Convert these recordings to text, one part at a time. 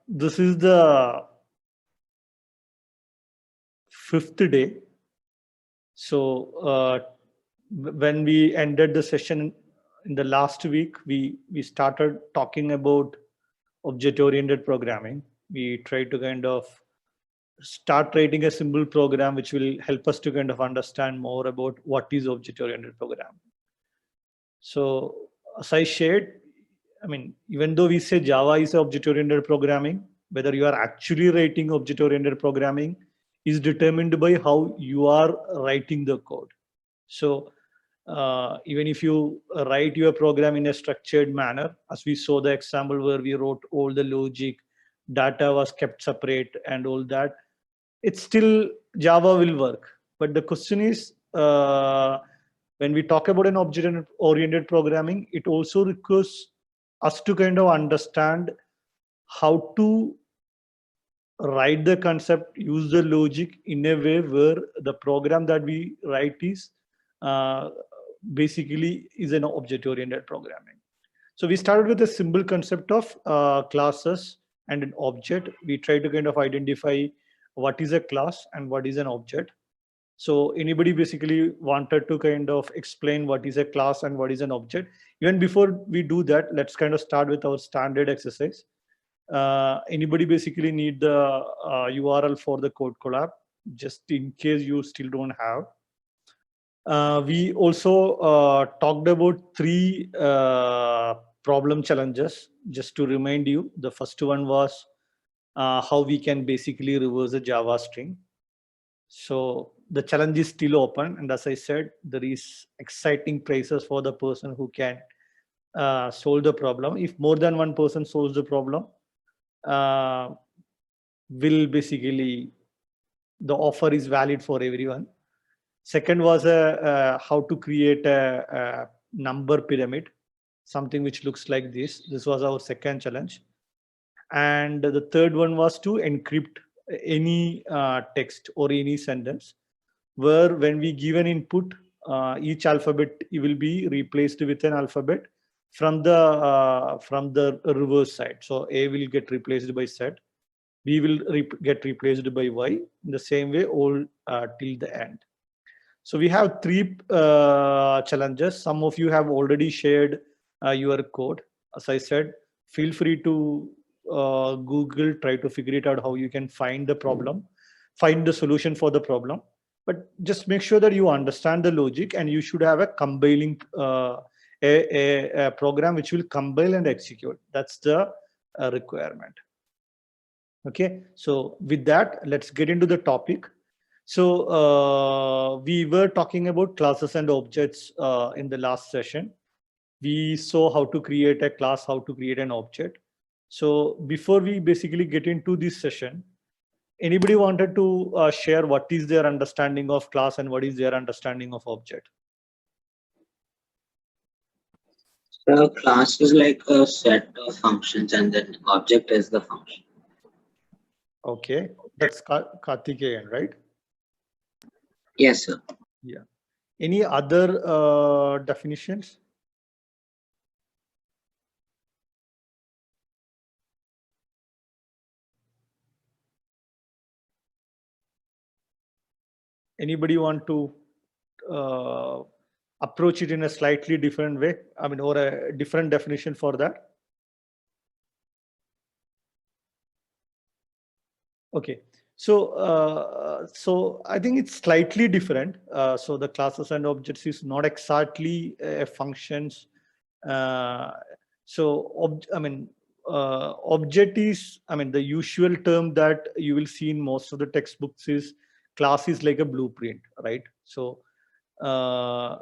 This is the 5th day. So when we ended the session in the last week, we started talking about object-oriented programming. We tried to kind of start writing a simple program which will help us to kind of understand more about what is object-oriented programming. So as I shared, I mean, even though we say Java is object-oriented programming, whether you are actually writing object-oriented programming is determined by how you are writing the code. So even if you write your program in a structured manner, as we saw the example where we wrote all the logic, data was kept separate and all that, it's still Java will work. But the question is, when we talk about an object-oriented programming, it also requires us to kind of understand how to write the concept, use the logic in a way where the program that we write is basically is an object-oriented programming. So we started with a simple concept of classes and an object. We try to kind of identify what is a class and what is an object. So anybody basically wanted to kind of explain what is a class and what is an object. Even before we do that, let's kind of start with our standard exercise. Anybody basically need the URL for the code collab, just in case you still don't have. We also talked about 3 problem challenges, just to remind you. The first one was how we can basically reverse a Java string. So the challenge is still open, and as I said, there is exciting prizes for the person who can solve the problem. If more than one person solves the problem, will basically the offer is valid for everyone. Second was how to create a number pyramid, something which looks like this. This was our second challenge. And the third one was to encrypt any text or any sentence, where when we give an input, each alphabet will be replaced with an alphabet from the reverse side. So A will get replaced by Z, B will get replaced by Y, in the same way all till the end. So we have 3 challenges. Some of you have already shared your code. As I said, feel free to Google, try to figure it out how you can find the problem, find the solution for the problem. But just make sure that you understand the logic, and you should have a compiling a program which will compile and execute. That's the requirement. Okay, so with that, let's get into the topic. So we were talking about classes and objects in the last session. We saw how to create a class, how to create an object. So before we basically get into this session, anybody wanted to share what is their understanding of class and what is their understanding of object? So class is like a set of functions, and then object is the function. Okay, that's Karthikeyan, right? Yes, sir. Yeah. Any other definitions? Anybody want to approach it in a slightly different way? I mean, or a different definition for that? Okay. So I think it's slightly different. So the classes and objects is not exactly functions. Object is, I mean, the usual term that you will see in most of the textbooks is class is like a blueprint, right? So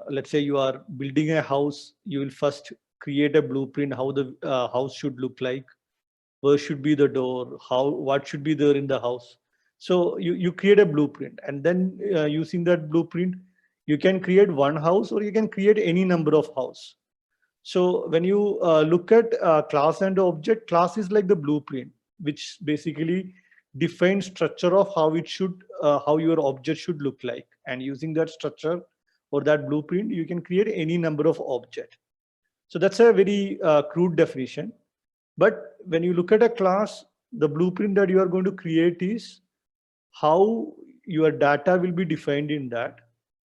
let's say you are building a house, you will first create a blueprint how the house should look like, where should be the door, what should be there in the house. So you create a blueprint, and then using that blueprint, you can create one house or you can create any number of house. So when you look at class and object, class is like the blueprint, which basically defines structure of how it should, how your object should look like. And using that structure or that blueprint, you can create any number of object. So that's a very crude definition. But when you look at a class, the blueprint that you are going to create is how your data will be defined in that.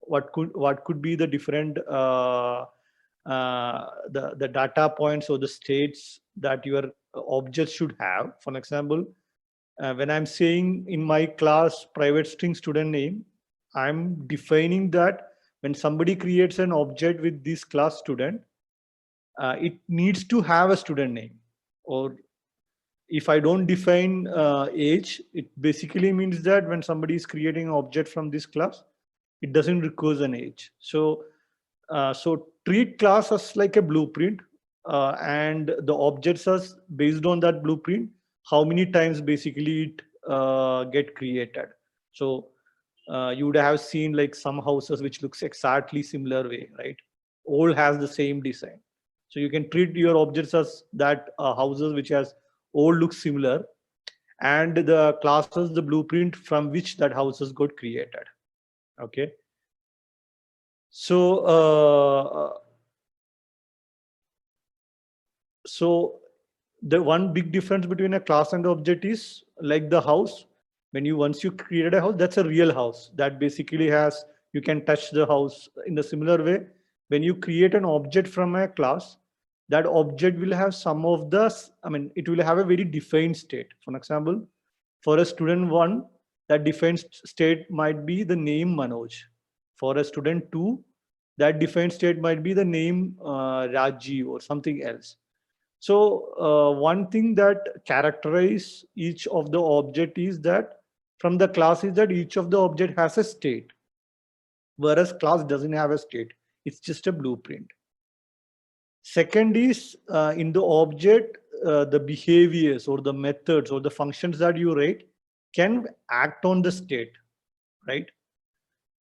What could be the different the data points or the states that your object should have. For example, when I'm saying in my class private string student name, I'm defining that when somebody creates an object with this class student, it needs to have a student name. Or if I don't define age, it basically means that when somebody is creating an object from this class, it doesn't require an age. So treat class as like a blueprint, and the objects as based on that blueprint, how many times basically it get created. So you would have seen like some houses which looks exactly similar way, right? All has the same design. So you can treat your objects as that houses which has all look similar, and the classes the blueprint from which that houses got created. Okay. So the one big difference between a class and the object is like the house. When you once you created a house, that's a real house that basically has, you can touch the house. In the similar way, when you create an object from a class, that object will have some of the, I mean, it will have a very defined state. For example, for a student one, that defined state might be the name Manoj. For a student two, that defined state might be the name Raji or something else. So one thing that characterize each of the object is that from the class is that each of the object has a state, whereas class doesn't have a state. It's just a blueprint. Second is in the object, the behaviors or the methods or the functions that you write can act on the state, right?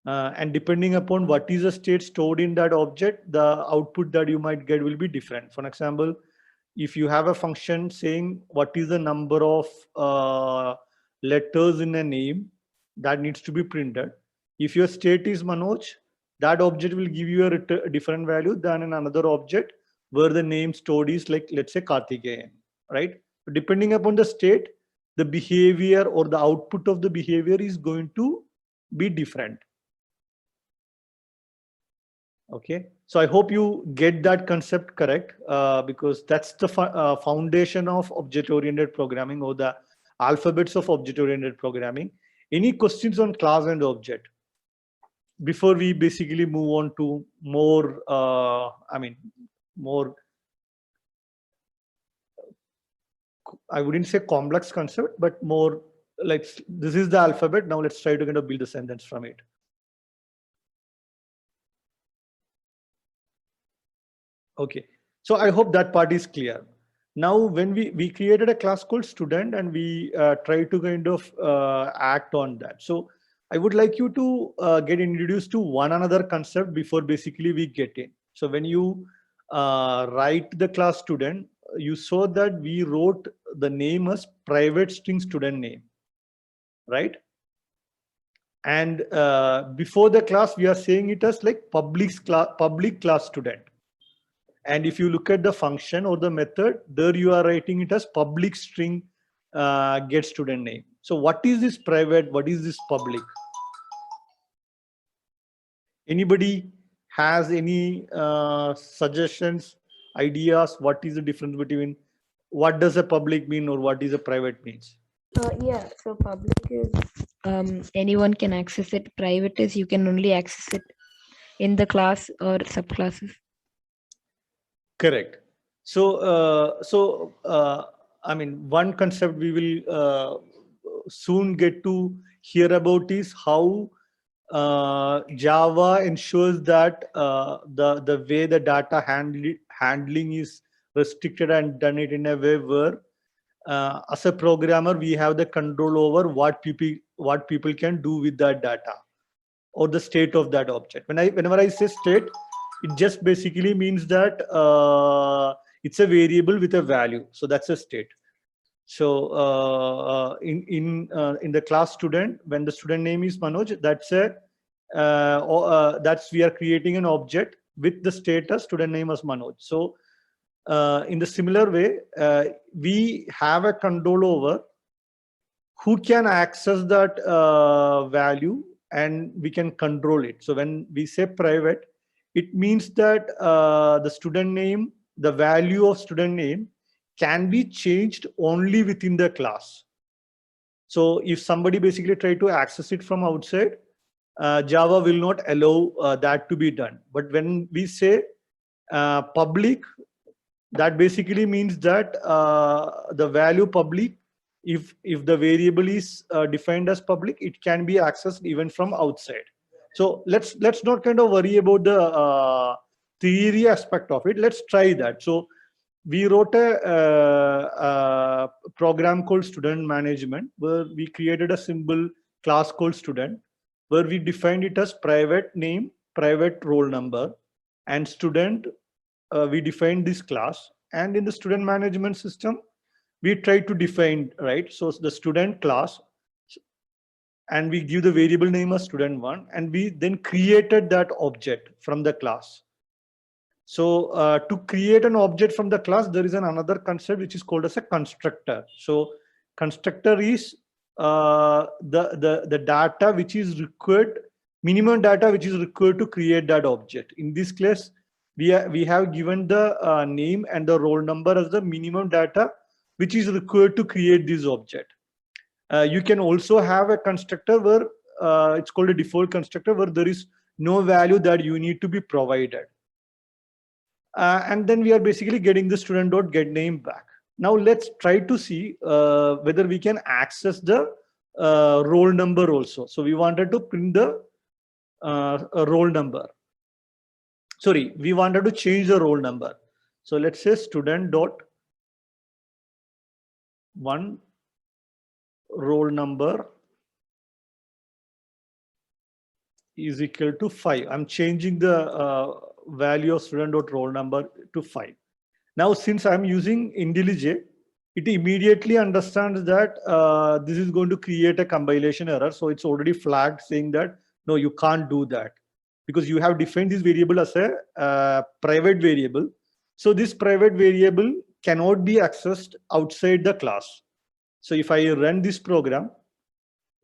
And depending upon what is the state stored in that object, the output that you might get will be different. For example, if you have a function saying what is the number of letters in a name that needs to be printed, if your state is Manoj, that object will give you a different value than in another object where the name stored is like, let's say, Karthikeyan, right? Depending upon the state, the behavior or the output of the behavior is going to be different. Okay, so I hope you get that concept correct, because that's the foundation of object-oriented programming, or the alphabets of object-oriented programming. Any questions on class and object before we basically move on to more, more, I wouldn't say complex concept, but more like this is the alphabet. Now let's try to kind of build a sentence from it. Okay, so I hope that part is clear. Now, when we created a class called student, and we try to kind of act on that. So I would like you to get introduced to one another concept before basically we get in. So when you write the class student, you saw that we wrote the name as private string student name, right? And before the class, we are saying it as like public class student. And if you look at the function or the method, there you are writing it as public string get student name. So what is this private? What is this public? Anybody has any suggestions, ideas? What is the difference between what does a public mean or what is a private means? Yeah, so public is anyone can access it. Private is you can only access it in the class or subclasses. Correct. So, I mean, one concept we will soon get to hear about is how Java ensures that the way the data handling is restricted and done it in a way where as a programmer we have the control over what people can do with that data or the state of that object. Whenever I say state, it just basically means that it's a variable with a value. So that's a state. So in the class student, when the student name is Manoj, that's we are creating an object with the status student name as Manoj. So in the similar way, we have a control over who can access that value, and we can control it. So when we say private, it means that the student name, the value of student name can be changed only within the class. So if somebody basically try to access it from outside, Java will not allow that to be done. But when we say public, that basically means that the value public, if the variable is defined as public, it can be accessed even from outside. So let's not kind of worry about the theory aspect of it. Let's try that. So we wrote a program called student management, where we created a simple class called student, where we defined it as private name, private roll number, and student. We defined this class, and in the student management system, we try to define, right? So the student class, and we give the variable name as student1, and we then created that object from the class. So to create an object from the class, there is another concept which is called as a constructor. So constructor is the data which is required, minimum data which is required to create that object. In this case, we have given the name and the roll number as the minimum data which is required to create this object. You can also have a constructor where it's called a default constructor, where there is no value that you need to be provided. And then we are basically getting the student.getName back. Now let's try to see whether we can access the roll number also. So we wanted to print the roll number. Sorry, we wanted to change the roll number. So let's say student.1 roll number is equal to 5. I'm changing the value of student.roll number to 5. Now, since I'm using IntelliJ, it immediately understands that this is going to create a compilation error. So it's already flagged saying that, no, you can't do that, because you have defined this variable as a private variable. So this private variable cannot be accessed outside the class. So if I run this program,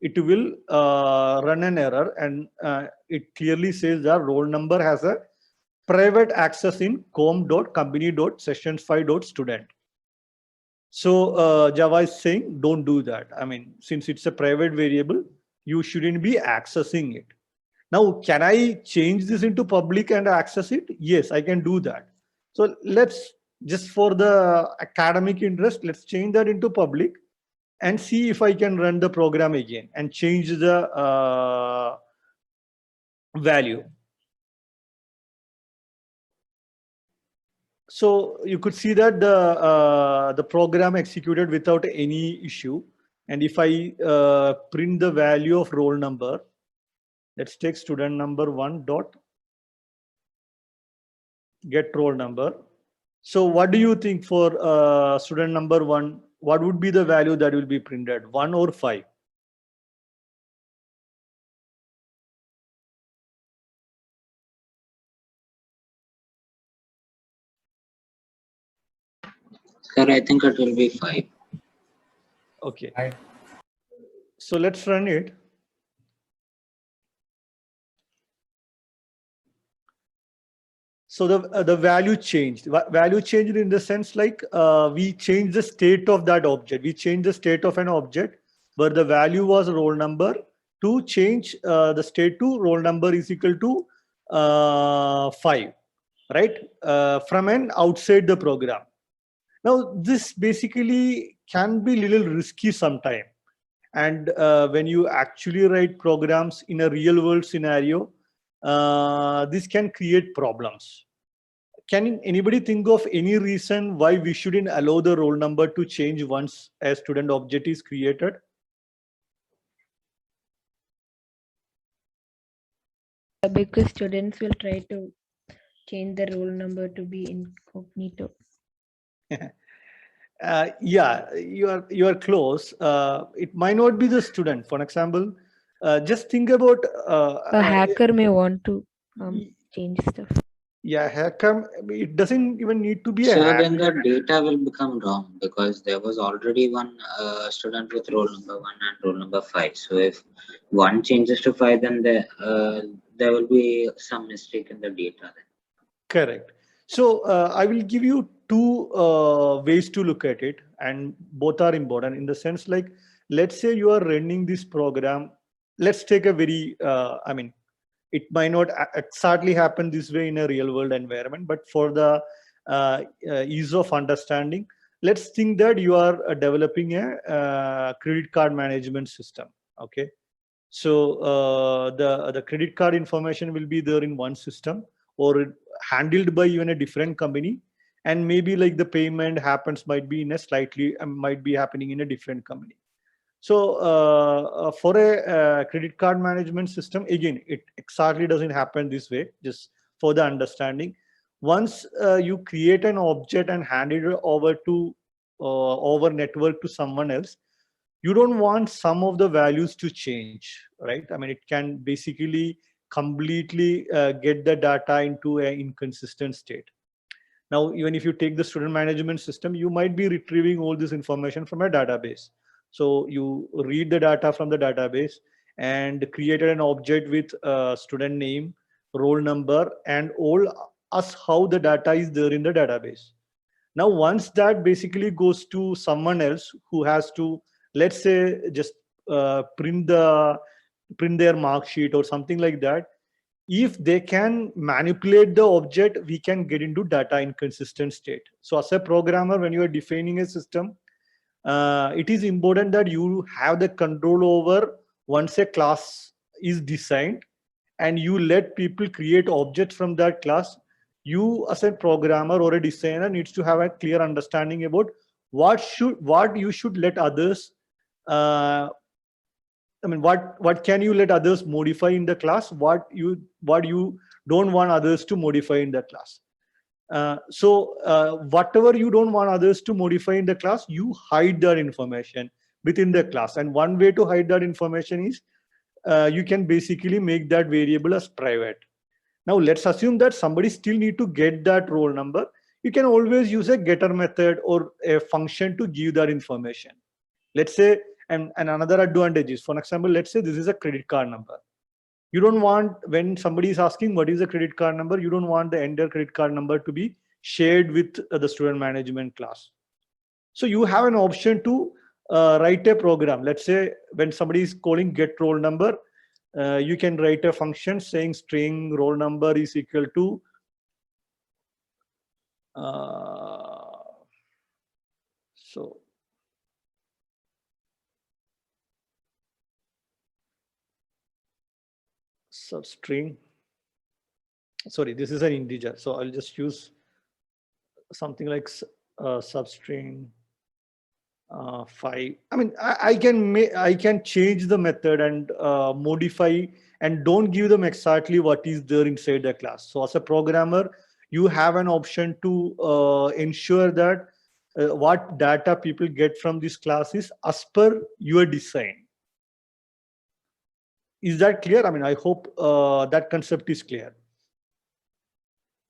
it will run an error, and it clearly says that roll number has a private access in com.company.sessions5.student. So Java is saying, don't do that. I mean, since it's a private variable, you shouldn't be accessing it. Now, can I change this into public and access it? Yes, I can do that. So let's, just for the academic interest, let's change that into public and see if I can run the program again and change the value. So you could see that the program executed without any issue. And if I print the value of roll number, let's take student number 1 dot get roll number. So what do you think for student number 1? What would be the value that will be printed, 1 or 5? Sir, I think it will be 5. Okay. So let's run it. So the value changed. Value changed in the sense like we changed the state of that object. We changed the state of an object where the value was roll number to change the state to roll number is equal to 5, right? From an outside the program. Now this basically can be a little risky sometime. And when you actually write programs in a real world scenario, this can create problems. Can anybody think of any reason why we shouldn't allow the roll number to change once a student object is created? Because students will try to change the roll number to be incognito. Yeah, you are close. It might not be the student. For example, just think about A hacker may want to change stuff. Yeah, how come it doesn't even need to be a So hack? then the data will become wrong because there was already one student with roll number 1 and roll number 5. So if one changes to 5, then there will be some mistake in the data. Correct. So I will give you two ways to look at it, and both are important in the sense like, let's say you are running this program. Let's take a very, I mean, it might not exactly happen this way in a real world environment, but for the ease of understanding, let's think that you are developing a credit card management system. Okay. So the credit card information will be there in one system, or handled by even a different company, and maybe like the payment happens might be in a slightly might be happening in a different company. So for a credit card management system, again, it exactly doesn't happen this way. Just for the understanding, once you create an object and hand it over to over network to someone else, you don't want some of the values to change, right? I mean, it can basically completely get the data into an inconsistent state. Now, even if you take the student management system, you might be retrieving all this information from a database. So you read the data from the database and created an object with student name, roll number, and all as how the data is there in the database. Now, once that basically goes to someone else who has to, let's say, just print their mark sheet or something like that, if they can manipulate the object, we can get into data inconsistent state. So as a programmer, when you are defining a system, it is important that you have the control over, once a class is designed and you let people create objects from that class, you as a programmer or a designer needs to have a clear understanding about what you should let others uh, I mean, what can you let others modify in the class? What you don't want others to modify in the class. So whatever you don't want others to modify in the class, you hide that information within the class. And one way to hide that information is you can basically make that variable as private. Now let's assume that somebody still need to get that roll number. You can always use a getter method or a function to give that information. Let's say, and another advantage is, for example, let's say this is a credit card number. You don't want, when somebody is asking what is a credit card number, you don't want the entire credit card number to be shared with the student management class. So you have an option to write a program. Let's say when somebody is calling get roll number, you can write a function saying string roll number is equal to so substring, sorry, this is an integer, so I'll just use something like substring 5. I mean, I can change the method and modify, and don't give them exactly what is there inside the class. So as a programmer, you have an option to ensure that what data people get from this class is as per your design. Is that clear? I mean, I hope that concept is clear,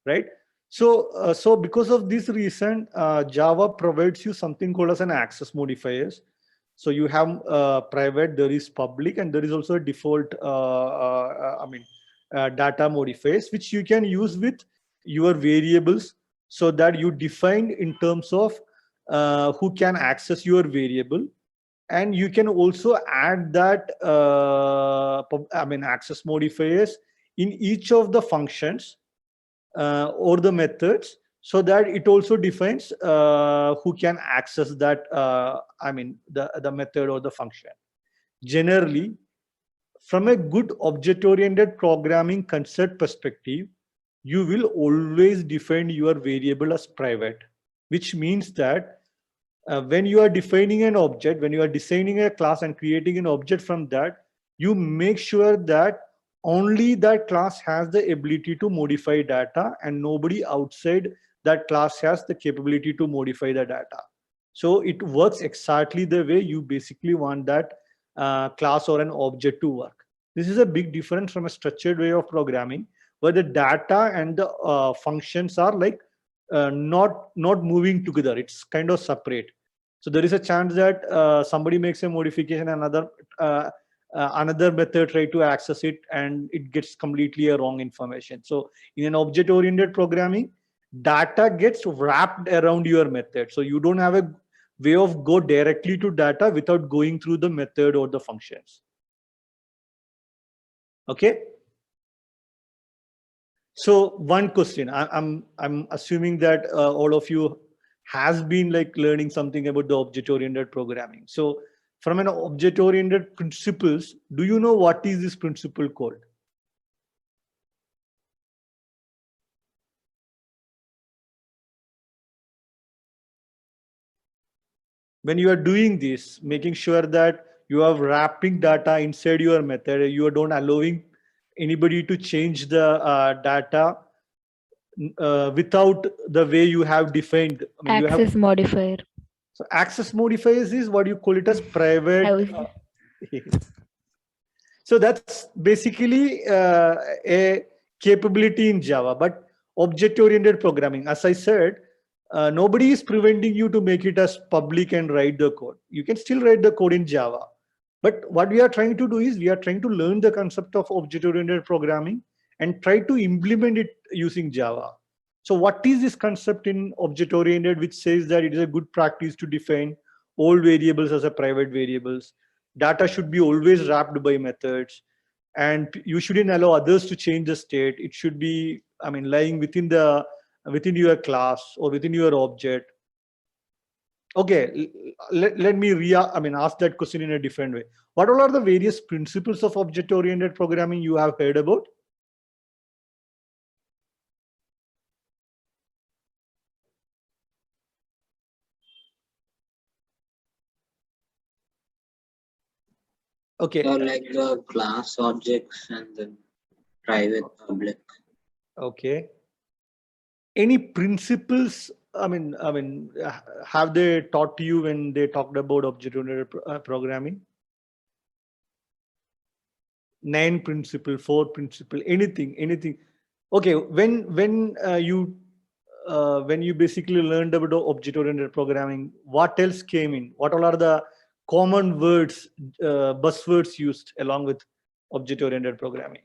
right? So because of this reason, Java provides you something called as an access modifiers. So you have private, there is public, and there is also a default, data modifiers, which you can use with your variables, so that you define in terms of who can access your variable. And you can also add that, access modifiers in each of the functions or the methods, so that it also defines who can access that, the method or the function. Generally, from a good object-oriented programming concept perspective, you will always define your variable as private, which means that when you are defining an object, when you are designing a class and creating an object from that, you make sure that only that class has the ability to modify data, and nobody outside that class has the capability to modify the data. So it works exactly the way you basically want that class or an object to work. This is a big difference from a structured way of programming, where the data and the functions are like not moving together. It's kind of separate. So there is a chance that somebody makes a modification, another method try to access it, and it gets completely a wrong information. So in an object-oriented programming, data gets wrapped around your method. So you don't have a way of go directly to data without going through the method or the functions. Okay. So one question, I'm assuming that all of you has been like learning something about the object-oriented programming. So from an object-oriented principles, do you know what is this principle called? When you are doing this, making sure that you are wrapping data inside your method, you don't allowing anybody to change the data without the way you have defined. I mean, Access modifier. So access modifiers is what you call it as private. So that's basically a capability in Java, but object-oriented programming, as I said, nobody is preventing you to make it as public and write the code. You can still write the code in Java. But what we are trying to do is we are trying to learn the concept of object-oriented programming and try to implement it using Java. So what is this concept in object-oriented which says that it is a good practice to define all variables as a private variables? Data should be always wrapped by methods, and you shouldn't allow others to change the state. It should be, I mean, lying within your class or within your object. Okay, let me ask that question in a different way. What all are the various principles of object-oriented programming you have heard about? Okay. So like the class objects and the private, public. Okay. Any principles? I mean, have they taught you when they talked about object-oriented programming? 9 principle, 4 principle, anything. Okay, when you basically learned about object-oriented programming, what else came in? What all are the common words, buzzwords used along with object-oriented programming?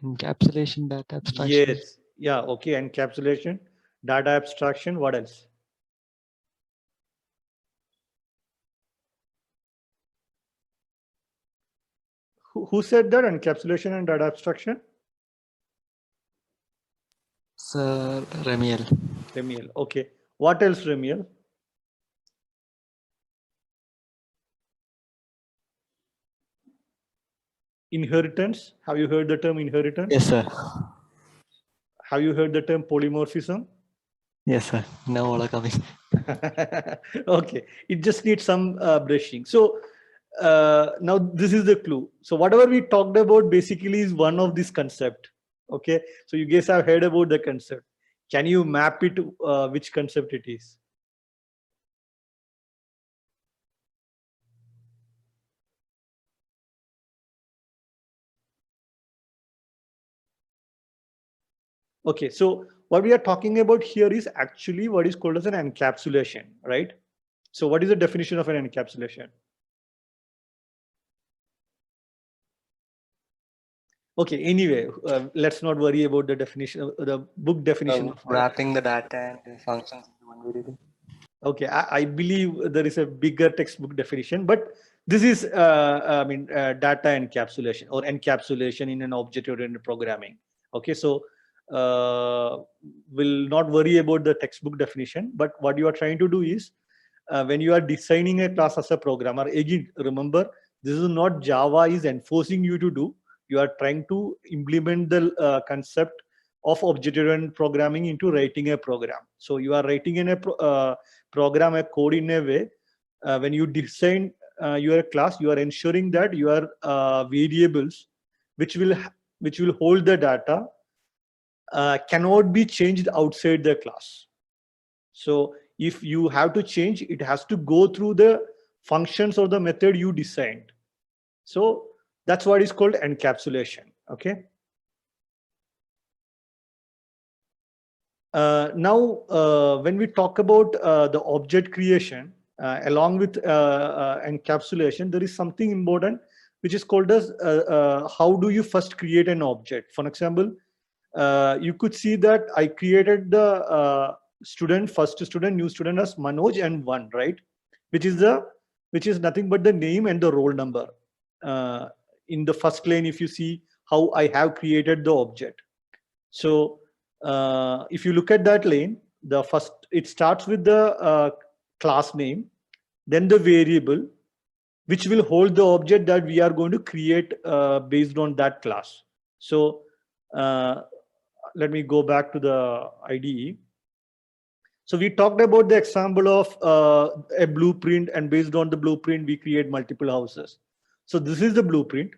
Encapsulation, data abstraction. Yes. Yeah. Okay. Encapsulation, data abstraction. What else? Who said that? Encapsulation and data abstraction? Sir Remiel. Remiel. Okay. What else, Remiel? Inheritance. Have you heard the term inheritance? Yes, sir. Have you heard the term polymorphism? Yes, sir. Now all are coming. Okay. It just needs some brushing. So now this is the clue. So whatever we talked about basically is one of this concept. Okay. So you guys have heard about the concept. Can you map it which concept it is? Okay, so what we are talking about here is actually what is called as an encapsulation, right? So what is the definition of an encapsulation? Okay, anyway, let's not worry about the definition, the book definition. Wrapping the data and the functions into one variable. Okay, I believe there is a bigger textbook definition, but this is, data encapsulation or encapsulation in an object-oriented programming. Okay, so will not worry about the textbook definition, but what you are trying to do is when you are designing a class as a programmer, again, remember, this is not Java is enforcing you to do. You are trying to implement the concept of object-oriented programming into writing a program. So you are writing in a program, a code in a way, when you design your class, you are ensuring that your variables, which will hold the data, cannot be changed outside the class. So if you have to change, it has to go through the functions or the method you designed. So That's what is called encapsulation. Okay. Now, when we talk about the object creation, along with encapsulation, there is something important which is called as how do you first create an object. For example, you could see that I created the first student, new student as Manoj and 1, right? Which is nothing but the name and the roll number. In the first line, if you see how I have created the object. So if you look at that lane, it starts with the class name, then the variable, which will hold the object that we are going to create based on that class. So let me go back to the IDE. So we talked about the example of a blueprint, and based on the blueprint, we create multiple houses. So this is the blueprint.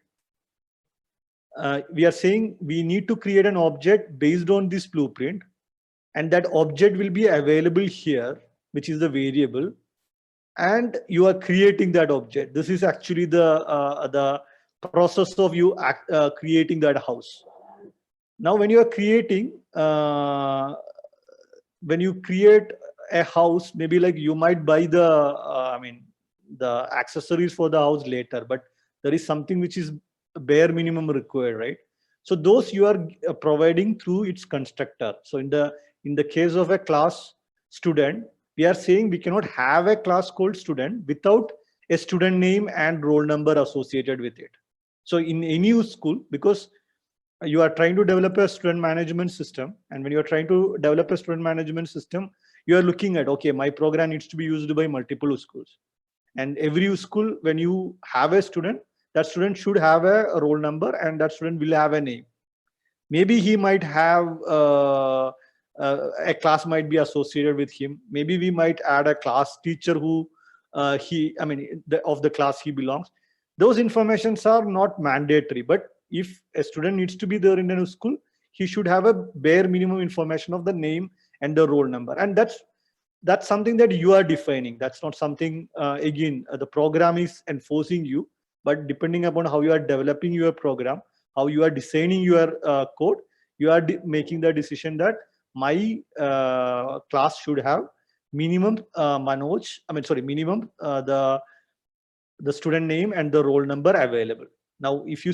We are saying we need to create an object based on this blueprint, and that object will be available here, which is the variable, and you are creating that object. This is actually the process of you creating that house. Now, when you are creating, when you create a house, maybe like you might buy the accessories for the house later, but there is something which is bare minimum required, right? So those you are providing through its constructor. So in the case of a class student, we are saying we cannot have a class called student without a student name and roll number associated with it. So in any school, because you are trying to develop a student management system, and when you are trying to develop a student management system, you are looking at, okay, my program needs to be used by multiple schools, and every school, when you have a student, that student should have a roll number, and that student will have a name. Maybe he might have a class might be associated with him. Maybe we might add a class teacher who of the class he belongs. Those informations are not mandatory, but if a student needs to be there in a school, he should have a bare minimum information of the name and the roll number, and that's something that you are defining. That's not something the program is enforcing you, but depending upon how you are developing your program, how you are designing your code, you are making the decision that my class should have minimum minimum the student name and the roll number available. Now, if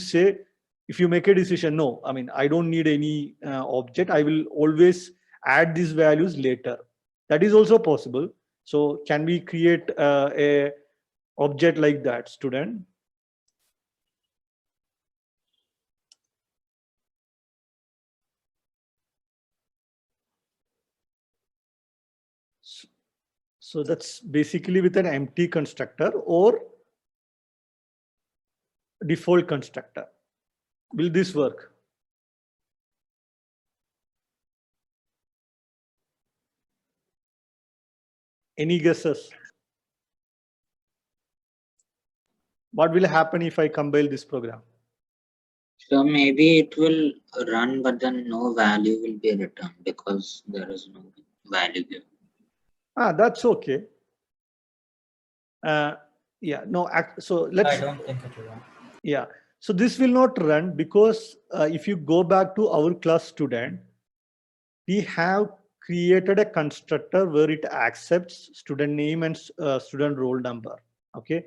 you make a decision, no, I don't need any object, I will always add these values later. That is also possible. So can we create a object like that, student? So that's basically with an empty constructor or default constructor. Will this work? Any guesses? What will happen if I compile this program? So maybe it will run, but then no value will be returned because there is no value given. That's okay. Yeah, no. So let's. I don't think it will run. Yeah. So this will not run because if you go back to our class student, we have created a constructor where it accepts student name and student roll number. Okay.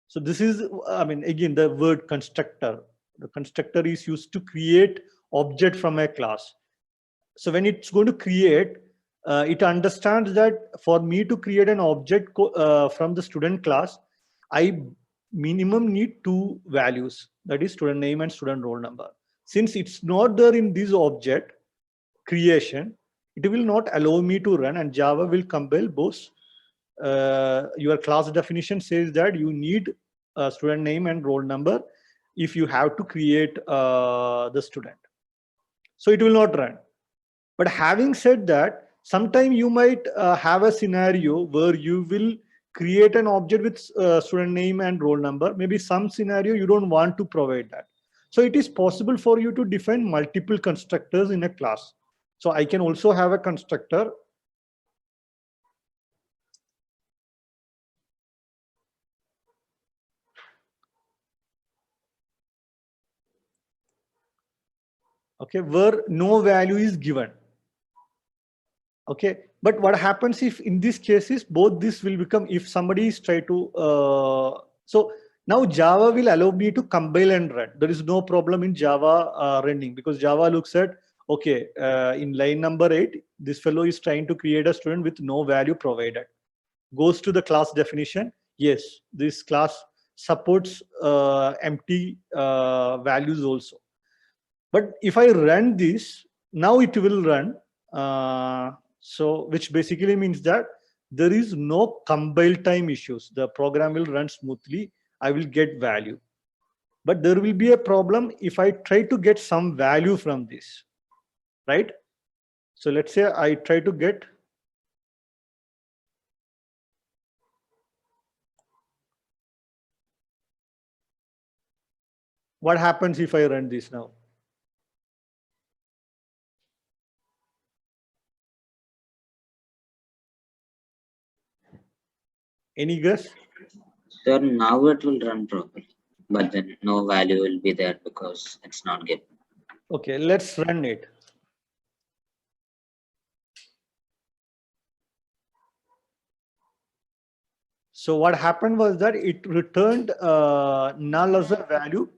So this is, again, the word constructor. The constructor is used to create object from a class. So when it's going to create, it understands that for me to create an object from the student class, I minimum need 2 values, that is student name and student roll number. Since it's not there in this object creation, it will not allow me to run, and Java will compile both. Your class definition says that you need student name and roll number if you have to create the student. So it will not run. But having said that, sometime you might have a scenario where you will create an object with student name and roll number. Maybe some scenario you don't want to provide that. So it is possible for you to define multiple constructors in a class. So I can also have a constructor okay, where no value is given. Okay, but what happens if in these cases both this will become, if somebody is try to so now Java will allow me to compile and run. There is no problem in Java running, because Java looks at, okay, in line number 8, this fellow is trying to create a student with no value provided. Goes to the class definition. Yes, this class supports empty values also. But if I run this, now it will run. So which basically means that there is no compile time issues. The program will run smoothly. I will get value. But there will be a problem if I try to get some value from this, right? So let's say I try to get what happens if I run this now? Any guess? Sir, now it will run properly, but then no value will be there because it's not given. Okay, let's run it. So what happened was that it returned null as a value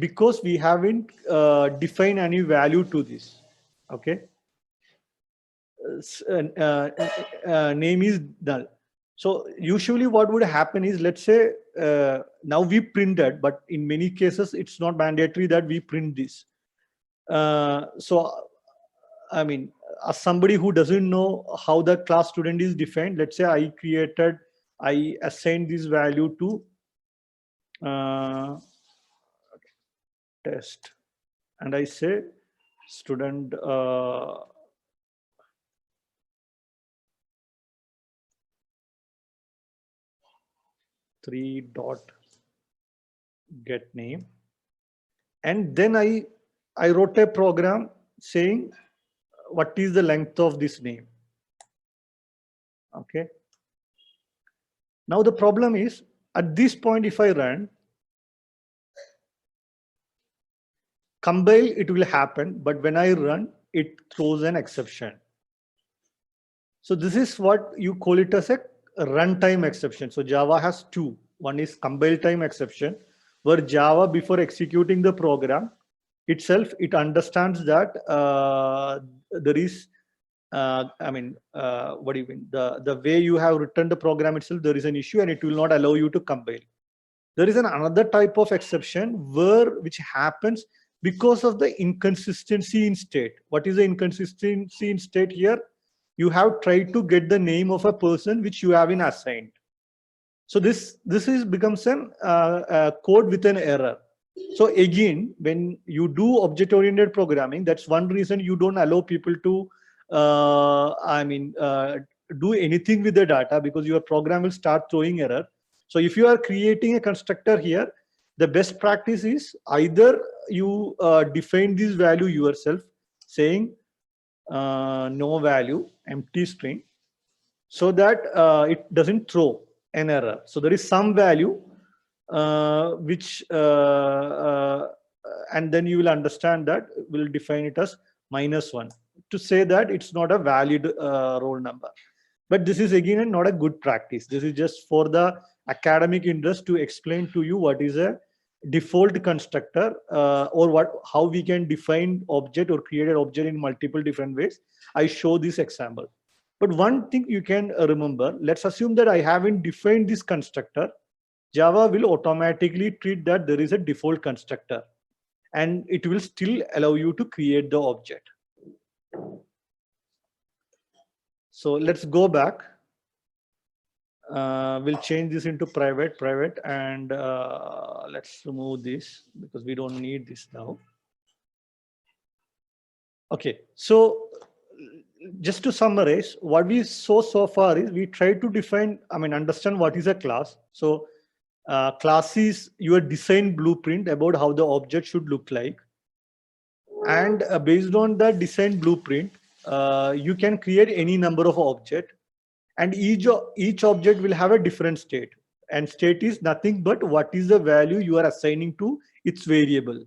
because we haven't defined any value to this. Okay. Name is null. So usually what would happen is, let's say now we printed, but in many cases it's not mandatory that we print this. So I mean, as somebody who doesn't know how the class student is defined, let's say I assigned this value to test, and I say student 3 dot get name, and then I wrote a program saying what is the length of this name. Okay. Now the problem is, at this point, if I run compile, it will happen, but when I run, it throws an exception. So this is what you call it as a runtime exception. So Java has two. One is compile time exception, where Java, before executing the program itself, it understands that there is what do you mean? The way you have written the program itself, there is an issue and it will not allow you to compile. There is another type of exception which happens because of the inconsistency in state. What is the inconsistency in state here? You have tried to get the name of a person which you have been assigned. So this becomes a code with an error. So again, when you do object-oriented programming, that's one reason you don't allow people to do anything with the data, because your program will start throwing error. So if you are creating a constructor here, the best practice is either you define this value yourself, saying no value, empty string, so that it doesn't throw an error. So there is some value which and then you will understand that we'll define it as -1 to say that it's not a valid roll number. But this is again not a good practice. This is just for the academic interest to explain to you what is a default constructor or how we can define object or create an object in multiple different ways. I show this example. But one thing you can remember, let's assume that I haven't defined this constructor. Java will automatically treat that there is a default constructor, and it will still allow you to create the object. So let's go back. We'll change this into private, and let's remove this because we don't need this now. Okay, so just to summarize, what we saw so far is we try to define, understand what is a class. So class is your design blueprint about how the object should look like. And based on that design blueprint, you can create any number of objects, and each object will have a different state. And state is nothing but what is the value you are assigning to its variable.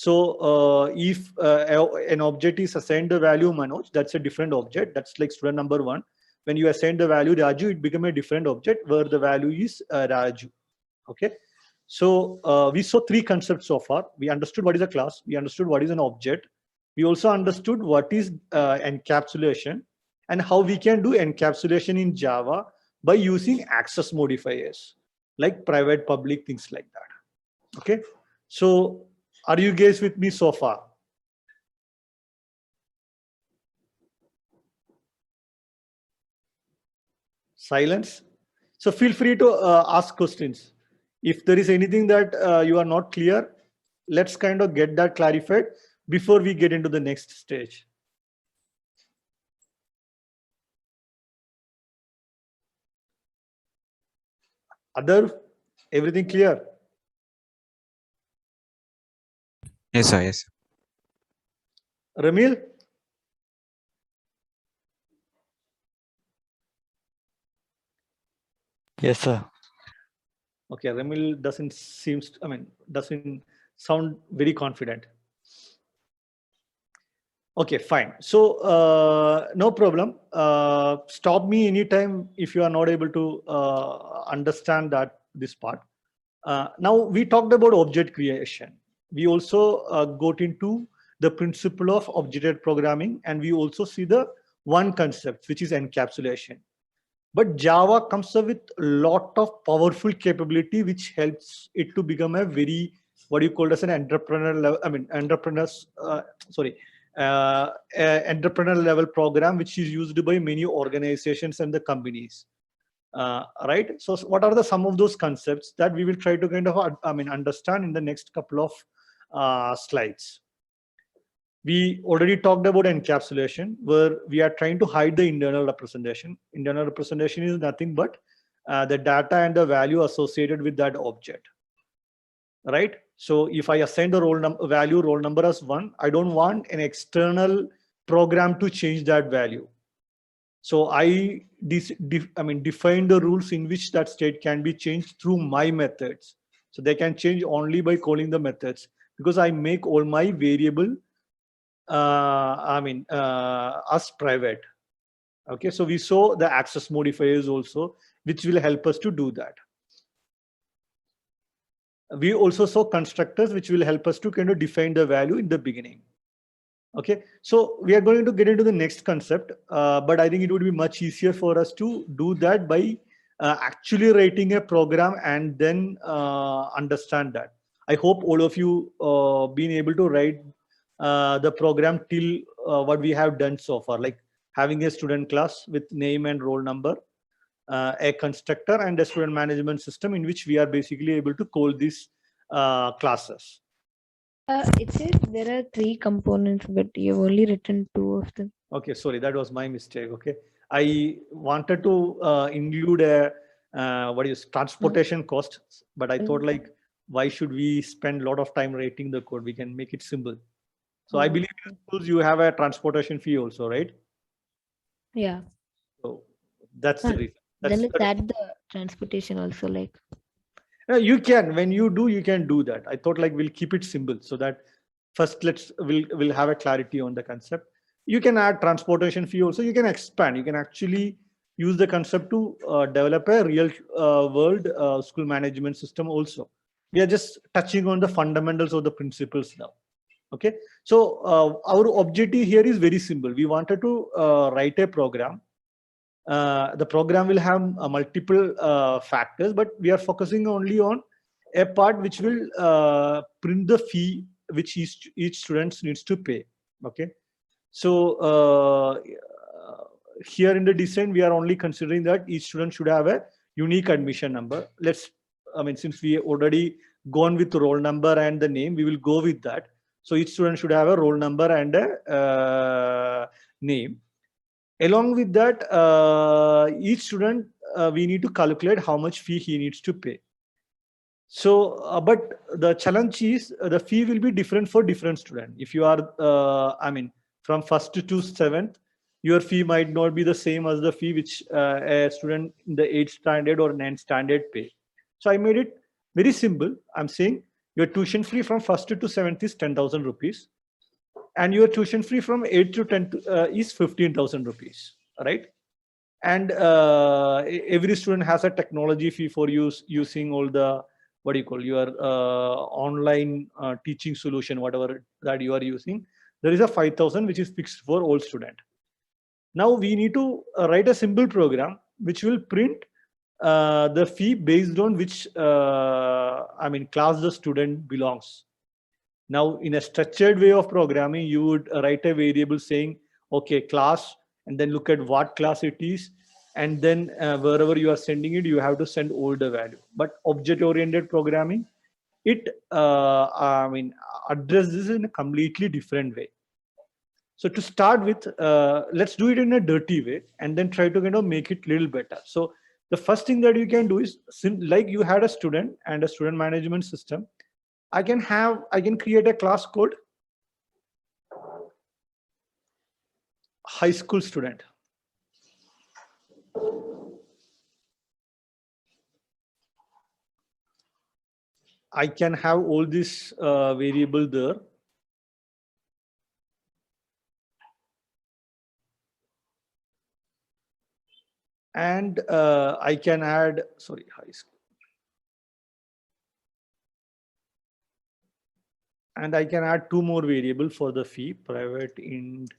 So if an object is assigned the value Manoj, that's a different object. That's like student number 1. When you assign the value Raju, it become a different object where the value is Raju. Okay. So we saw 3 concepts so far. We understood what is a class. We understood what is an object. We also understood what is encapsulation and how we can do encapsulation in Java by using access modifiers like private, public, things like that. Okay. So are you guys with me so far? Silence. So feel free to ask questions. If there is anything that you are not clear, let's kind of get that clarified before we get into the next stage. Other, everything clear? Yes, sir. Yes. Ramil? Yes, sir. Okay, Ramil doesn't doesn't sound very confident. Okay, fine. So no problem. Stop me anytime if you are not able to understand this part. Now we talked about object creation. We also got into the principle of object programming, and we also see the one concept, which is encapsulation. But Java comes up with a lot of powerful capability, which helps it to become a very, what you call as an entrepreneur level, entrepreneur level program, which is used by many organizations and the companies. Right. So what are some of those concepts that we will try to kind of, understand in the next couple of slides. We already talked about encapsulation, where we are trying to hide the internal representation. Internal representation is nothing but the data and the value associated with that object, right? So if I assign the roll number as 1, I don't want an external program to change that value. So I define the rules in which that state can be changed through my methods. So they can change only by calling the methods, because I make all my variable as private. Okay, so we saw the access modifiers also, which will help us to do that. We also saw constructors, which will help us to kind of define the value in the beginning. Okay, so we are going to get into the next concept, but I think it would be much easier for us to do that by actually writing a program and then understand that. I hope all of you been able to write the program till what we have done so far, like having a student class with name and roll number, a constructor and a student management system in which we are basically able to call these classes. It says there are 3 components, but you've only written 2 of them. Okay, sorry, that was my mistake. Okay, I wanted to include a transportation cost, but I thought like, why should we spend a lot of time writing the code? We can make it simple. So I believe in schools you have a transportation fee also, right? Yeah. So that's the reason. Then is that the transportation also, like? You can, when you do, you can do that. I thought like we'll keep it simple so that first we'll have a clarity on the concept. You can add transportation fee also. You can expand. You can actually use the concept to develop a real world school management system also. We are just touching on the fundamentals of the principles now. Okay, so our objective here is very simple. We wanted to write a program. The program will have multiple factors, but we are focusing only on a part which will print the fee which each student needs to pay. Okay, so here in the design we are only considering that each student should have a unique admission number. Since we already gone with the roll number and the name, we will go with that. So each student should have a roll number and a name. Along with that, each student, we need to calculate how much fee he needs to pay. So, but the challenge is the fee will be different for different students. If you are, from 1st to 7th, your fee might not be the same as the fee which a student in the 8th standard or 9th standard pay. So I made it very simple. I'm saying Your tuition fee from 1st to 7th is 10,000 rupees. And your tuition fee from 8 to 10 is 15,000 rupees, right? And every student has a technology fee for using all the, what do you call, your online teaching solution, whatever that you are using. There is a 5,000 which is fixed for all student. Now we need to write a simple program which will print the fee based on which class the student belongs. Now, in a structured way of programming, you would write a variable saying, okay, class, and then look at what class it is. And then wherever you are sending it, you have to send all the value. But object-oriented programming, it addresses this in a completely different way. So to start with, let's do it in a dirty way and then try to make it a little better. So the first thing that you can do is, like you had a student and a student management system, I can create a class called high school student. I can have all this variable there. And I can add, sorry, high school. And I can add two more variables for the fee, private int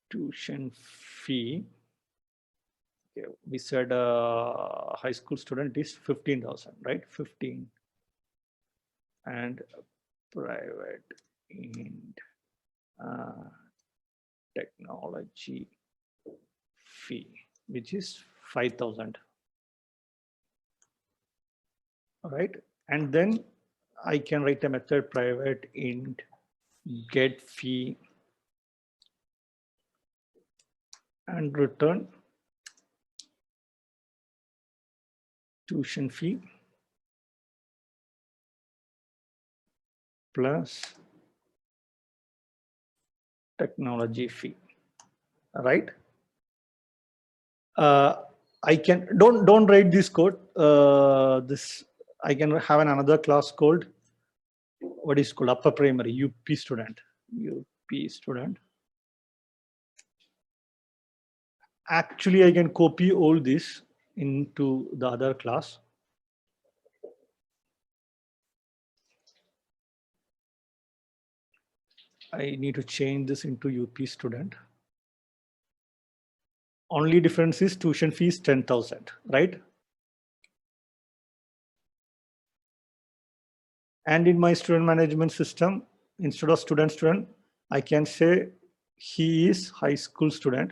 tuition fee. Okay, we said high school student is 15,000, right? 15. And private int technology fee, which is 5,000. All right. And then I can write a method private int get fee and return tuition fee plus technology fee, right? I can don't write this code. This I can have another class called what is called upper primary UP student. UP student. Actually, I can copy all this into the other class. I need to change this into UP student. Only difference is tuition fee is 10,000, right? And in my student management system, instead of student, I can say he is high school student.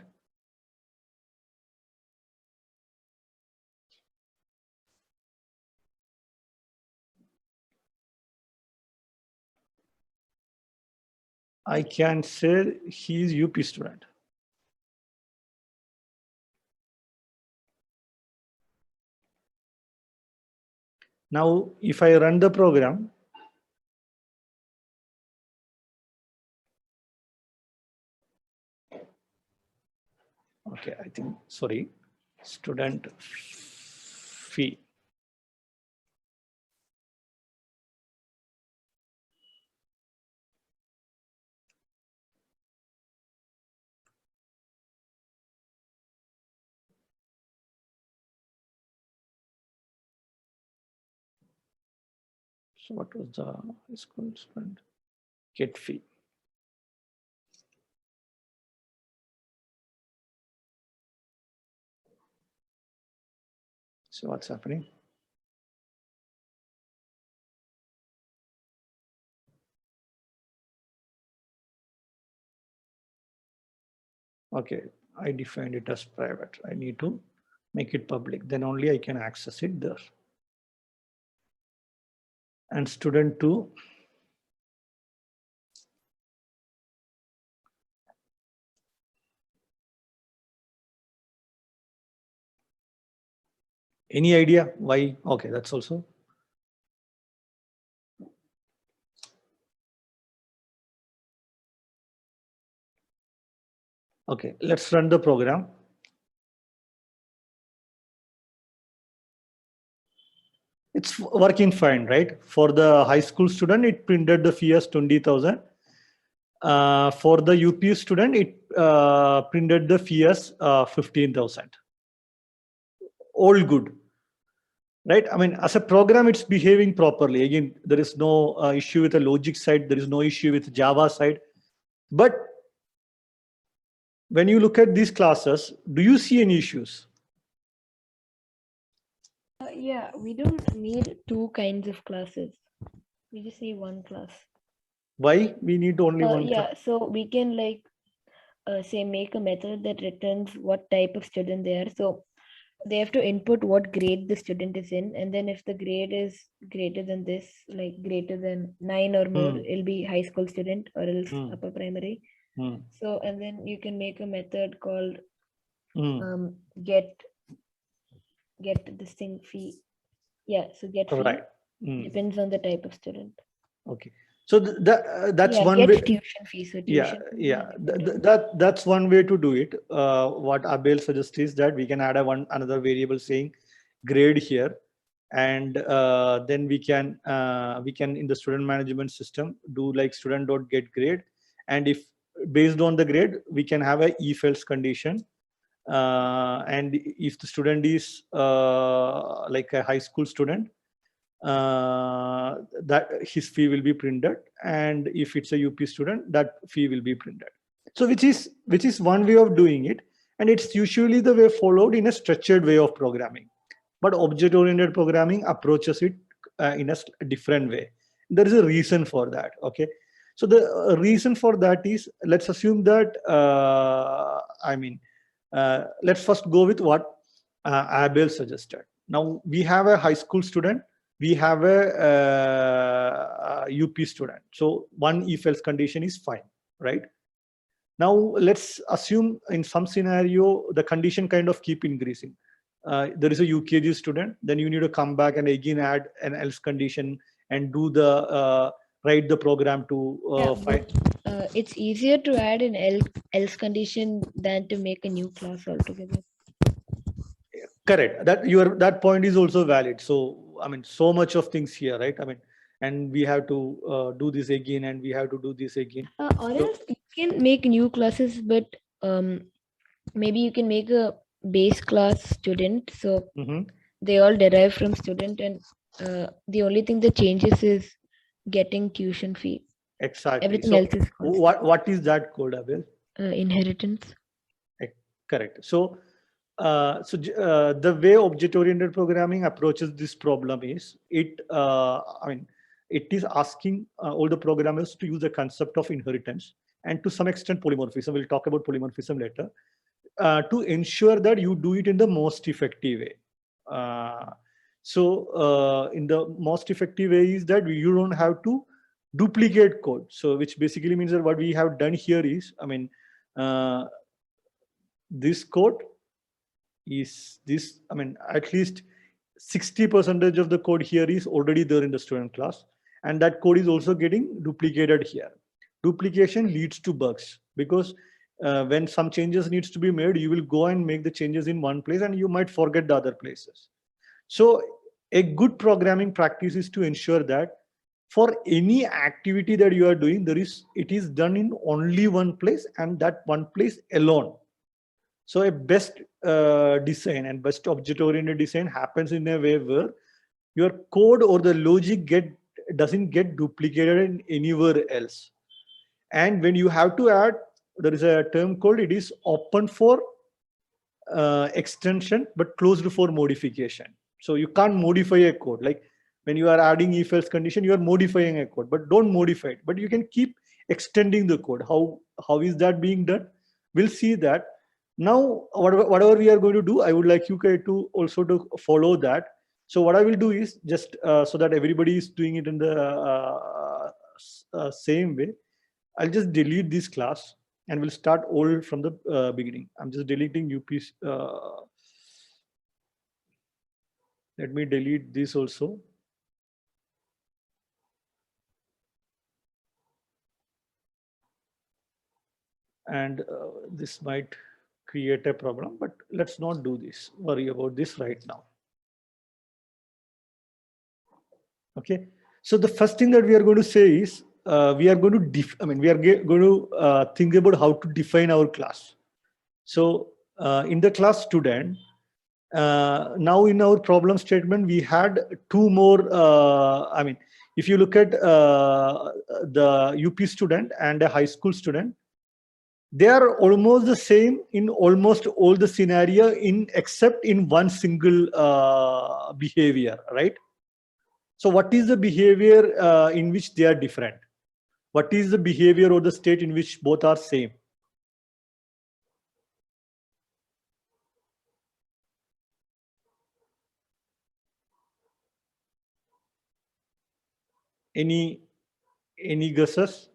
I can say he is UP student. Now, if I run the program, okay, I think, sorry, student fee. So what was the high school student get fee? So what's happening? Okay, I defined it as private. I need to make it public. Then only I can access it there. And student 2. Any idea why? Okay, that's also. Okay, let's run the program. It's working fine, right? For the high school student, it printed the fee as 20,000. For the UP student, it printed the fee as 15,000. All good, right? I mean, as a program, it's behaving properly. Again, there is no issue with the logic side. There is no issue with Java side. But when you look at these classes, do you see any issues? Yeah, we don't need two kinds of classes. We just need one class. Why we need only one class? Yeah, so we can like say make a method that returns what type of student they are. So they have to input what grade the student is in, and then if the grade is greater than this, like greater than 9 or more, it'll be high school student or else upper primary. So and then you can make a method called get this thing fee. Yeah, so get fee Right. depends on the type of student. Okay. So that's Yeah, one get way. tuition fee. So Yeah, tuition fee yeah. is different. That's one way to do it. What Abel suggests is that we can add another variable saying grade here, and then we can in the student management system do like student dot get grade, and if based on the grade we can have a if else condition, and if the student is like a high school student, that his fee will be printed, and if it's a UP student, that fee will be printed. So which is one way of doing it, and it's usually the way followed in a structured way of programming. But object-oriented programming approaches it in a different way. There is a reason for that. Okay, so the reason for that is, let's assume that let's first go with what Abel suggested. Now we have a high school student, we have a UP student. So one if else condition is fine, right? Now let's assume in some scenario the condition kind of keep increasing. There is a UKG student, then you need to come back and again add an else condition and do the write the program to find. It's easier to add an else condition than to make a new class altogether. Correct. That point is also valid. So I mean, so much of things here, right? I mean, and we have to do this again, and we have to do this again. Or else you can make new classes, but maybe you can make a base class student. So they all derive from student, and the only thing that changes is getting tuition fee. Exactly. Everything So else is constant. what is that code, Abel? Inheritance. Correct. So the way object-oriented programming approaches this problem is it is asking all the programmers to use the concept of inheritance and to some extent polymorphism. We'll talk about polymorphism later, to ensure that you do it in the most effective way. In the most effective way is that you don't have to duplicate code. So which basically means that what we have done here is, this code is this, at least 60% of the code here is already there in the student class, and that code is also getting duplicated here. Duplication leads to bugs, because when some changes needs to be made, you will go and make the changes in one place and you might forget the other places. So a good programming practice is to ensure that for any activity that you are doing, it is done in only one place, and that one place alone. So a best design and best object-oriented design happens in a way where your code or the logic doesn't get duplicated in anywhere else. And when you have to add, there is a term called, it is open for extension but closed for modification. So you can't modify a code. Like when you are adding if else condition, you are modifying a code, but don't modify it. But you can keep extending the code. How is that being done? We'll see that. Now, whatever we are going to do, I would like you to also to follow that. So what I will do is just so that everybody is doing it in the same way, I'll just delete this class and we'll start all from the beginning. I'm just deleting UP's. Let me delete this also. And this might create a problem, but let's not do this. Worry about this right now. Okay. So the first thing that we are going to say is we are going to going to think about how to define our class. So in the class student, now in our problem statement, we had two more. If you look at the UP student and a high school student, they are almost the same in almost all the scenario in except in one single behavior, right? So what is the behavior in which they are different? What is the behavior or the state in which both are same? Any guesses?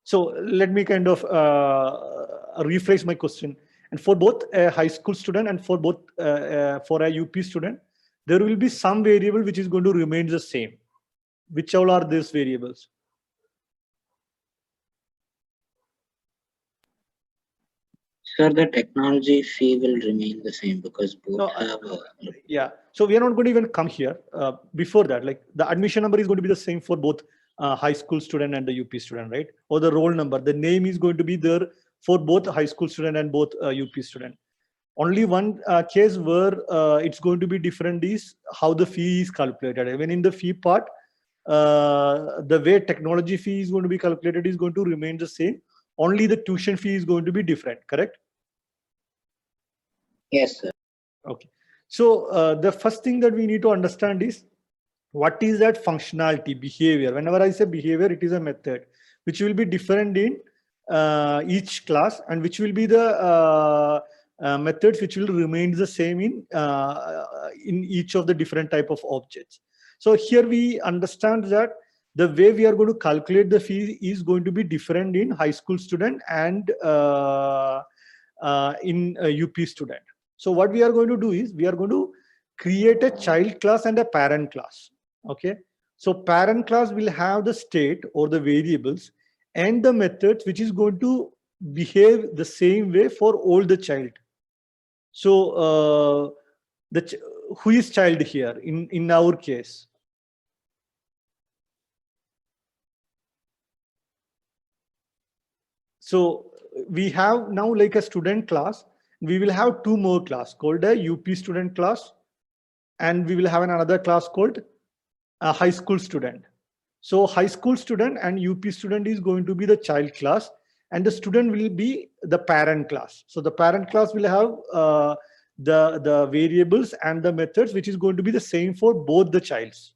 So let me kind of rephrase my question. And for both a high school student and for both for a UP student, there will be some variable which is going to remain the same. Which all are these variables? Sir, the technology fee will remain the same because both No, have. Yeah. So we are not going to even come here. Before that, like the admission number is going to be the same for both high school student and the UP student, right? Or the roll number, the name is going to be there for both high school student and both UP student. Only one case where it's going to be different is how the fee is calculated. Even in the fee part, the way technology fee is going to be calculated is going to remain the same. Only the tuition fee is going to be different, correct? Yes, sir. Okay. So the first thing that we need to understand is what is that functionality, behavior. Whenever I say behavior, it is a method which will be different in each class and which will be the methods which will remain the same in each of the different type of objects. So here we understand that the way we are going to calculate the fee is going to be different in high school student and in UP student. So what we are going to do is we are going to create a child class and a parent class. Okay. So parent class will have the state or the variables and the methods which is going to behave the same way for all the child. So who is child here in our case? So we have now like a student class. We will have two more class called a UP student class, and we will have another class called a high school student. So high school student and UP student is going to be the child class, and the student will be the parent class. So the parent class will have the variables and the methods which is going to be the same for both the childs.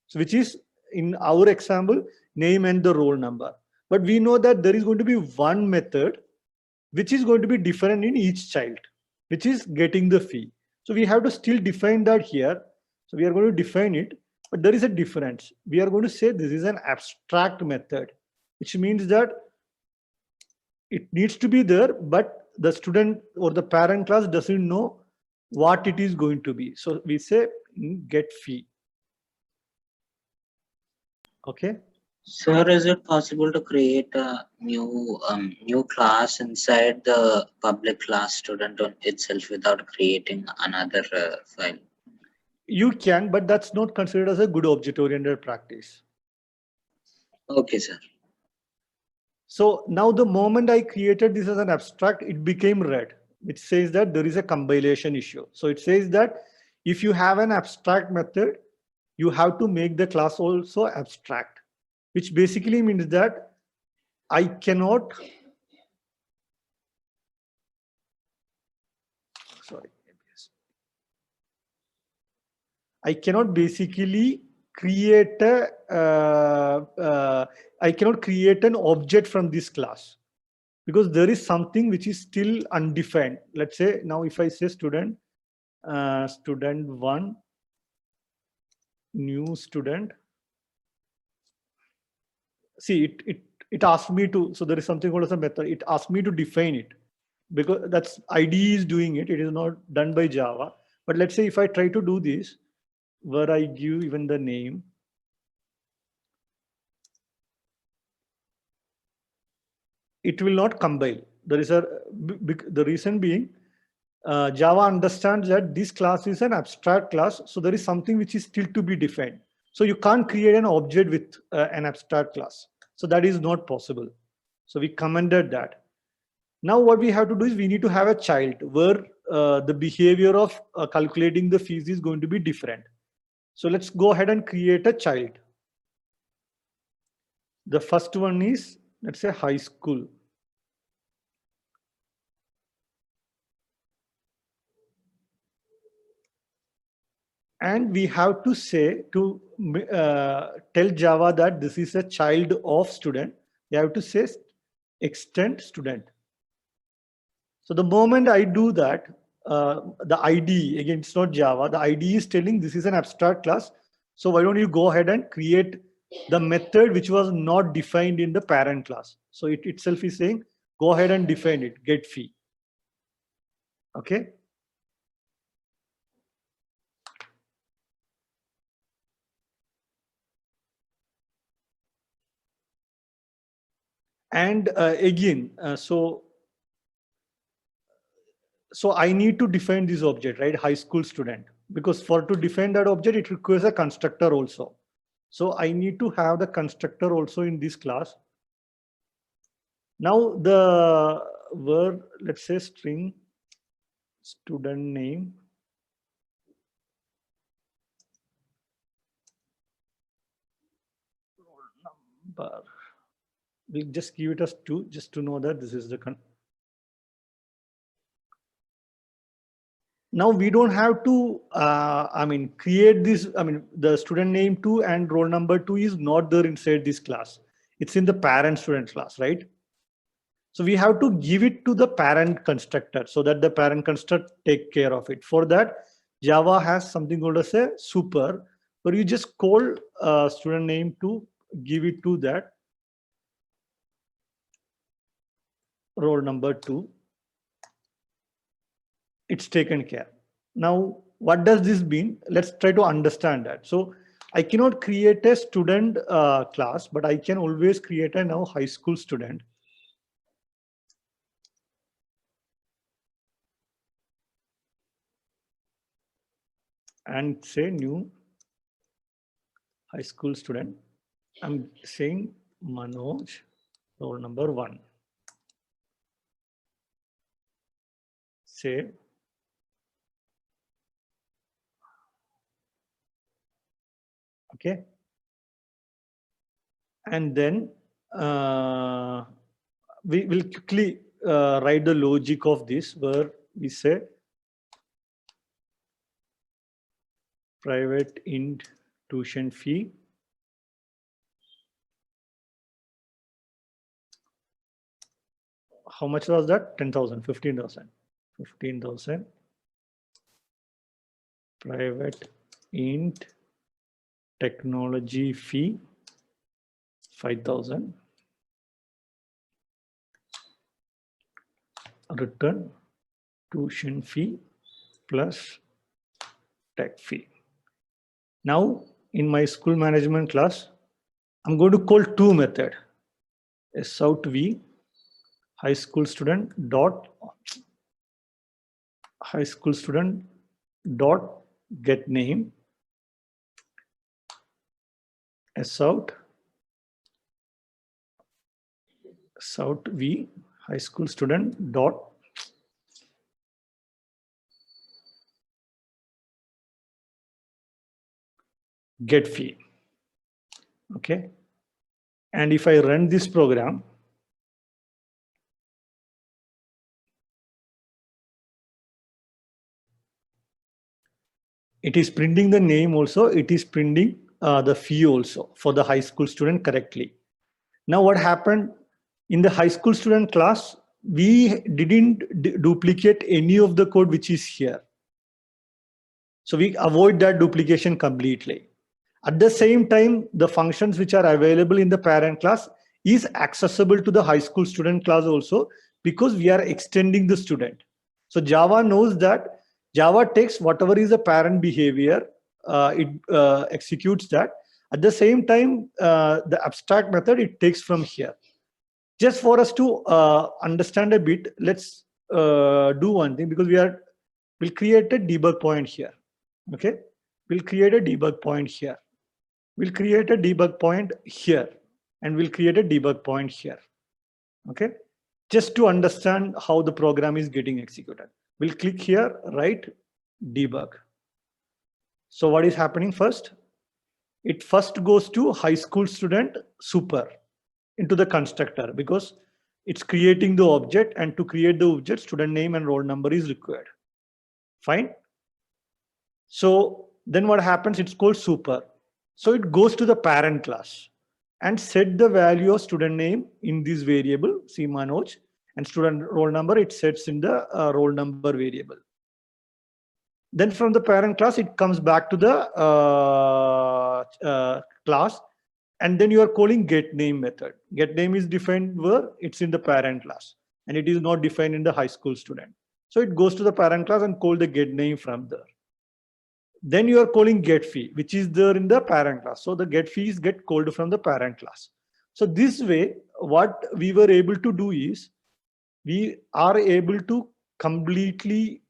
So which is in our example name and the roll number. But we know that there is going to be one method which is going to be different in each child, which is getting the fee. So we have to still define that here. So we are going to define it, but there is a difference. We are going to say this is an abstract method, which means that it needs to be there, but the student or the parent class doesn't know what it is going to be. So we say get fee. Okay. Sir, is it possible to create a new class inside the public class student itself without creating another file? You can, but that's not considered as a good object-oriented practice. Okay, sir. So now the moment I created this as an abstract, it became red, which says that there is a compilation issue. So it says that if you have an abstract method, you have to make the class also abstract, which basically means that I cannot, sorry, I cannot basically create I cannot create an object from this class because there is something which is still undefined. Let's say now if I say student, student one, new student. See, it asked me to, so there is something called as a method. It asked me to define it because that's IDE is doing it. It is not done by Java. But let's say if I try to do this, where I give even the name, it will not compile. There is the reason being Java understands that this class is an abstract class, so there is something which is still to be defined. So you can't create an object with an abstract class. So that is not possible. So we commented that. Now what we have to do is we need to have a child where the behavior of calculating the fees is going to be different. So let's go ahead and create a child. The first one is, let's say, high school. And we have to say to tell Java that this is a child of student. We have to say extend student. So the moment I do that, the ID, again, it's not Java, the ID is telling this is an abstract class. So why don't you go ahead and create the method which was not defined in the parent class. So it itself is saying, go ahead and define it, get fee. Okay. And again, so I need to define this object, right? High school student, because for to define that object, it requires a constructor also. So I need to have the constructor also in this class. Now the word, let's say string student name. Roll number. We'll just give it as 2 just to know that this is the now we don't have to create this. The student name 2 and roll number 2 is not there inside this class. It's in the parent student class, right? So we have to give it to the parent constructor so that the parent constructor take care of it. For that, Java has something called as a super, where you just call student name to give it to that roll number 2. It's taken care. Now, what does this mean? Let's try to understand that. So I cannot create a student class, but I can always create a now high school student. And say new high school student. I'm saying Manoj, roll number 1. Say okay, and then we will quickly write the logic of this, where we say private int tuition fee how much was that? 10,000, 15,000. 15,000 private int technology fee 5,000 return tuition fee plus tech fee. Now in my school management class, I'm going to call 2 method, sout v high school student dot get name, sout v high school student dot get fee. Okay, and if I run this program, it is printing the name also, it is printing the fee also for the high school student correctly. Now what happened in the high school student class, we didn't duplicate any of the code which is here. So we avoid that duplication completely. At the same time, the functions which are available in the parent class is accessible to the high school student class also, because we are extending the student. So Java knows that. Java takes whatever is the parent behavior, it executes that. At the same time, the abstract method, it takes from here. Just for us to understand a bit, let's do one thing, because we are We'll create a debug point here. Okay. We'll create a debug point here. We'll create a debug point here. And we'll create a debug point here. Okay. Just to understand how the program is getting executed. We'll click here, write debug. So what is happening first? It first goes to high school student super into the constructor because it's creating the object, and to create the object, student name and roll number is required. Fine. So then what happens? It's called super. So it goes to the parent class and set the value of student name in this variable, C Manoj, and student roll number, it sets in the roll number variable. Then from the parent class, it comes back to the class, and then you are calling get name method. Get name is defined where it's in the parent class, and it is not defined in the high school student. So it goes to the parent class and call the get name from there. Then you are calling get fee, which is there in the parent class. So the get fees get called from the parent class. So this way, what we were able to do is we are able to completely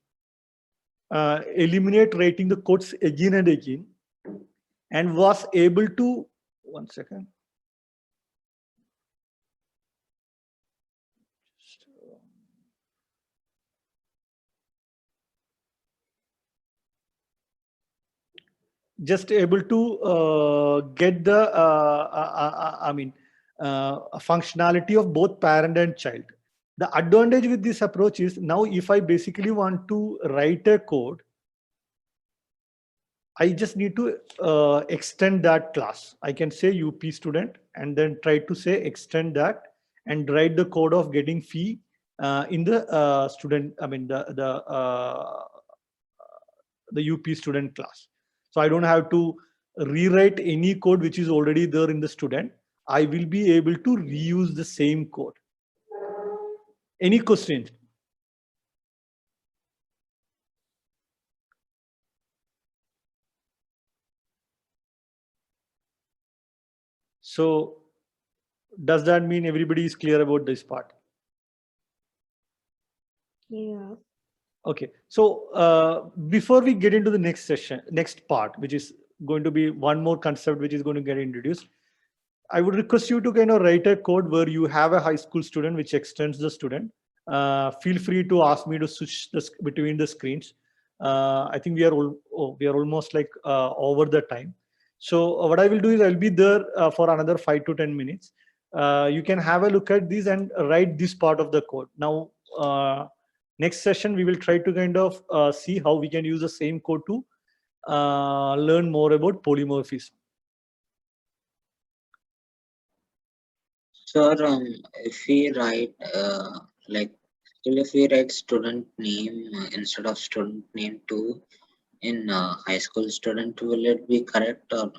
eliminate writing the codes again and again, and was able to, one second. Just able to get the functionality of both parent and child. The advantage with this approach is now if I basically want to write a code, I just need to extend that class. I can say UP student and then try to say extend that and write the code of getting fee in the student, the UP student class. So I don't have to rewrite any code which is already there in the student. I will be able to reuse the same code. Any questions? So does that mean everybody is clear about this part? Yeah. Okay. So before we get into the next part, which is going to be one more concept which is going to get introduced, I would request you to kind of write a code where you have a high school student which extends the student. Feel free to ask me to switch between the screens. I think we are almost like over the time. So what I will do is I'll be there for another 5 to 10 minutes. You can have a look at this and write this part of the code. Now, next session, we will try to kind of see how we can use the same code to learn more about polymorphism. Sir, if we write if we write student name instead of student name 2 in high school student, will it be correct or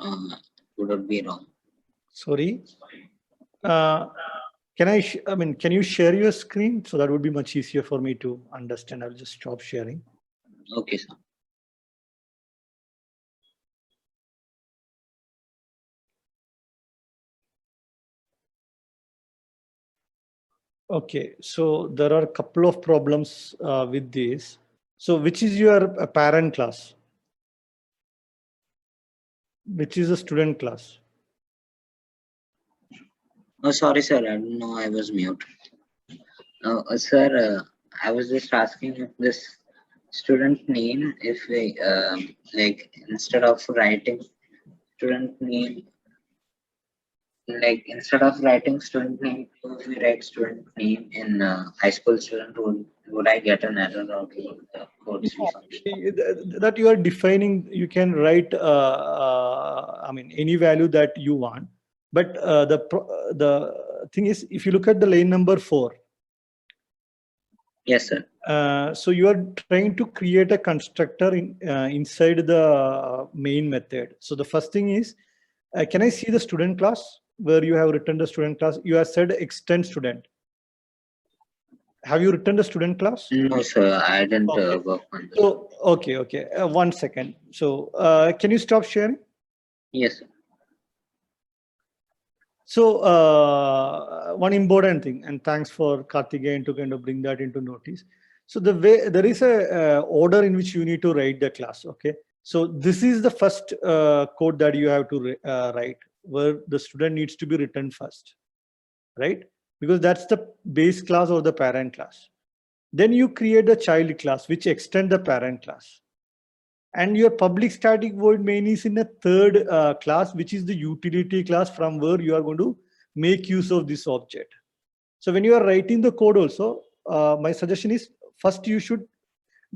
would it be wrong? Sorry. Can you share your screen? So that would be much easier for me to understand. I'll just stop sharing. Okay, sir. Okay, so there are a couple of problems with this. So which is your parent class? Which is a student class? Oh, sorry, sir. I didn't know I was mute. Sir, I was just asking if this student name, if we instead of writing student name, instead of writing student name, if we write student name in high school student, would I get an error or would the code be function? That you are defining, you can write any value that you want, but the thing is, if you look at the line number 4. Yes, sir. So you are trying to create a constructor inside the main method. So the first thing is, can I see the student class where you have written the student class? You have said extend student. Have you written the student class? No, sir, I didn't Okay. work on this. So, okay. 1 second. So can you stop sharing? Yes, sir. So one important thing, and thanks for Karthikeyan to kind of bring that into notice. So the way there is a order in which you need to write the class. Okay. So this is the first code that you have to write, where the student needs to be written first, right? Because that's the base class or the parent class. Then you create a child class which extend the parent class. And your public static void main is in a third class, which is the utility class from where you are going to make use of this object. So when you are writing the code also, my suggestion is first you should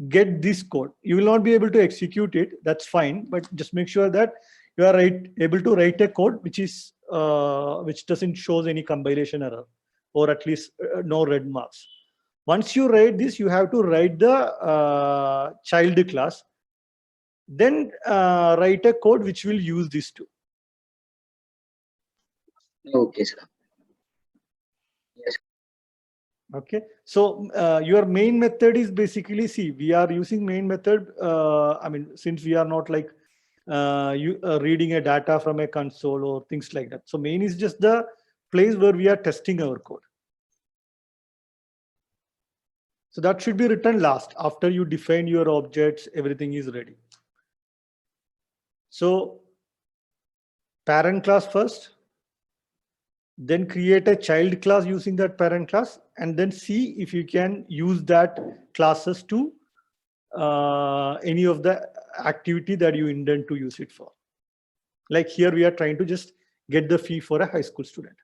get this code. You will not be able to execute it, that's fine, but just make sure that you are able to write a code which is which doesn't shows any compilation error, or at least no red marks. Once you write this, you have to write the child class, then write a code which will use this too. Okay, sir. Okay, so your main method is basically, see, we are using main method. I mean, since we are not like reading a data from a console or things like that. So main is just the place where we are testing our code. So that should be written last after you define your objects, everything is ready. So parent class first, then create a child class using that parent class, and then see if you can use that classes to any of the activity that you intend to use it for. Like here we are trying to just get the fee for a high school student.